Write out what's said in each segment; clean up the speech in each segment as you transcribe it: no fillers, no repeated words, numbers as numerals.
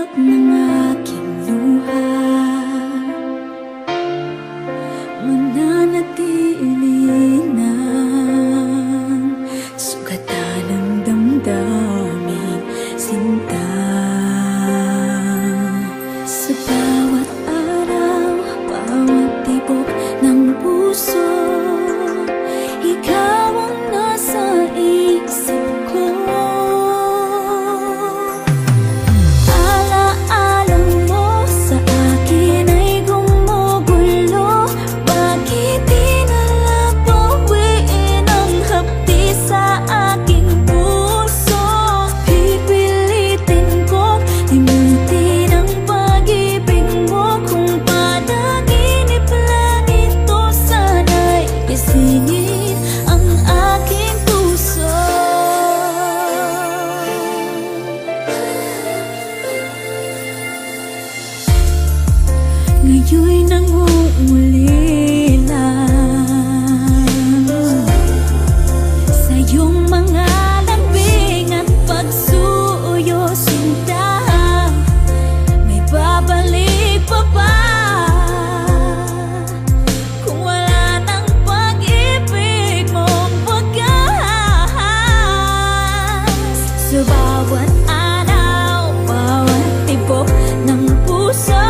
patak ng aking luha, mananatili ng sugatan ng damdaming sinta. Sa bawat araw, bawat tibok ng puso, ikaw ang nasa isip ko. Alaala mo sa akin ay gumugulo. Bakit di nalang bawiin ang hapdi sa aking puso? Pipilitin kong limutin ang pag-ibig mo. Kung panaginip lang ito, sana'y gisingin ang aking puso. Ngayon'y nangungulila sa iyong mga lambing at pagsuyo, sinta. May babalik pa ba kung wala ng pag-ibig mong wagas? Sa bawat araw, bawat tibok ng puso,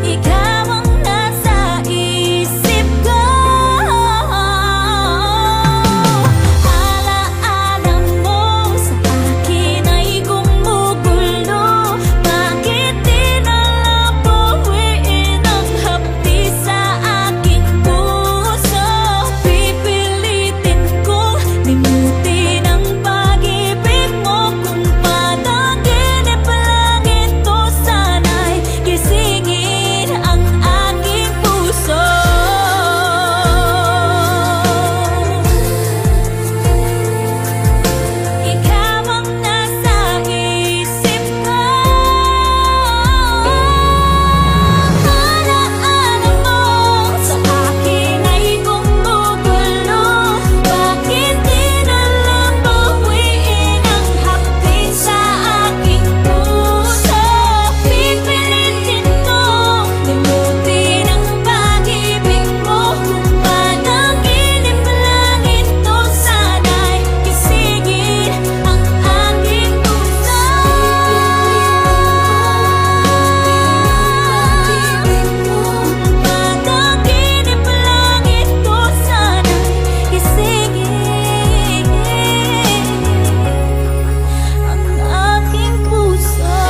ikaw ang nasa isip ko. Alaala mo sa akin ay gumugulo. Bakit di nalang bawiin ang hapdi sa aking puso? Pipilitin kong limutin ang pag-ibig mo. Kung panaginip lang ito, sana'y gisingin ang aking puso. Ikaw ang nasa isip ko. Alaala mo sa akin ay gumugulo. Bakit di nalang bawiin ang hapdi sa aking puso? Pipilitin kong limutin ang pag-ibig mo. Kung panaginip lang ito, sana'y gisingin ang aking puso. Kung panaginip lang ito, sana'y gisingin ang aking puso.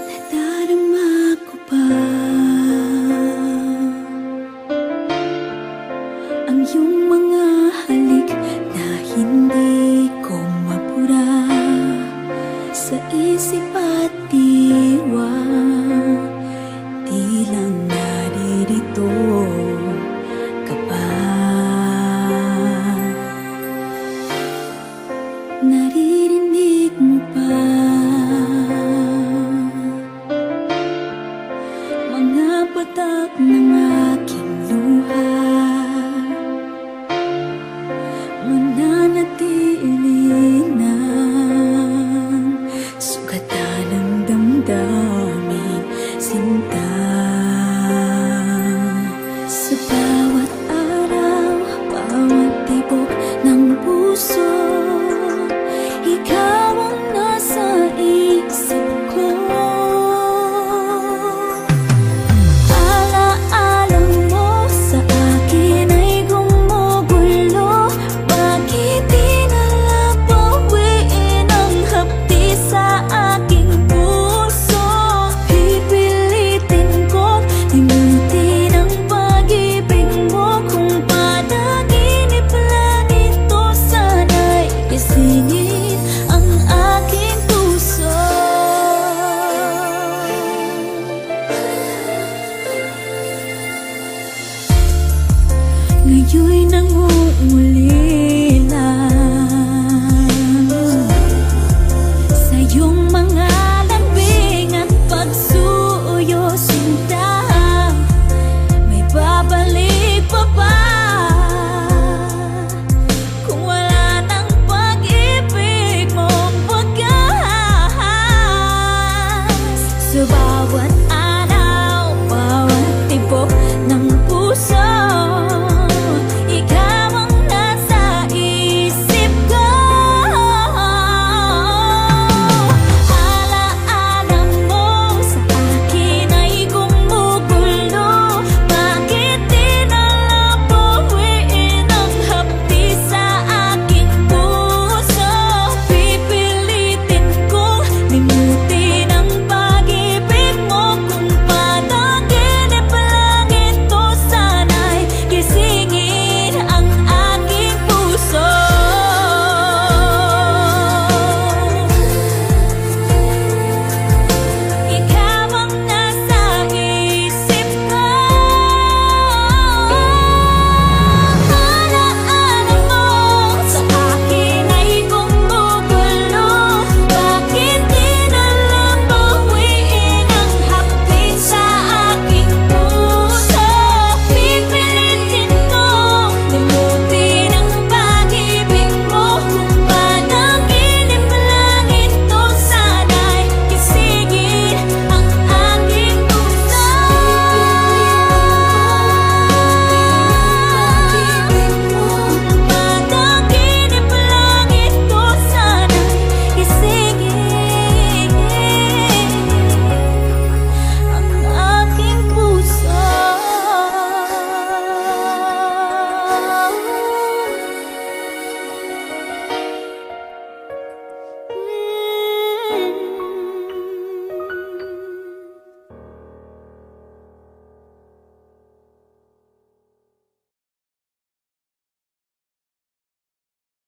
Nadarama ko pa ang iyong mga halik na hindi ko mapura sa isip at diwa. Di lang naririto ka pa. Naririnig mo pa mga patak ng aking luha, mananatili ng sugatan ng damdaming sinta. Sa bawat araw, bawat tibok ng puso, ikaw ang nasa isip ko. Alaala mo sa akin ay gumugulo. Bakit di nalang bawiin ang hapdi sa aking puso? Pipilitin kong limutin ang pag-ibig mo. Kung panaginip lang Sa'yo'y nangungulila sa iyong mga lambing at pagsuyo, sinta. May babalik pa ba